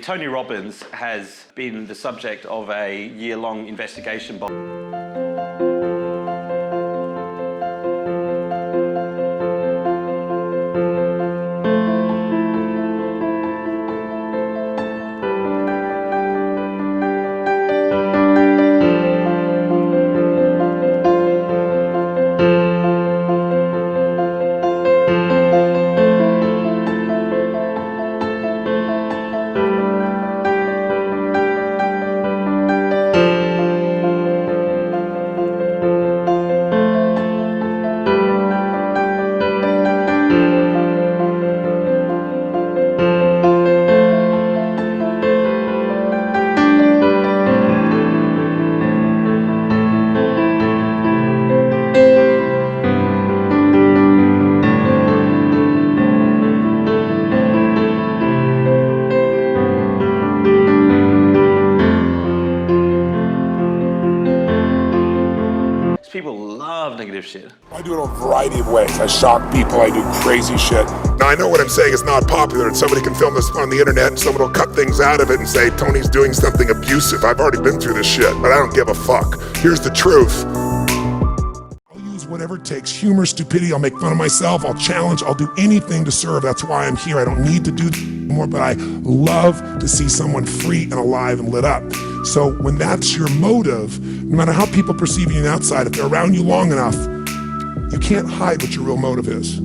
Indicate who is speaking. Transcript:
Speaker 1: Tony Robbins has been the subject of a year-long investigation by people love negative shit.
Speaker 2: I do it in a variety of ways. I shock people, I do crazy shit. Now I know what I'm saying is not popular, and somebody can film this on the internet and someone will cut things out of it and say Tony's doing something abusive. I've already been through this shit, but I don't give a fuck. Here's the truth. I'll use whatever it takes, humor, stupidity, I'll make fun of myself, I'll challenge, I'll do anything to serve. That's why I'm here. I don't need to do more, but I love to see someone free and alive and lit up. So when that's your motive, no matter how people perceive you on the outside, if they're around you long enough, you can't hide what your real motive is.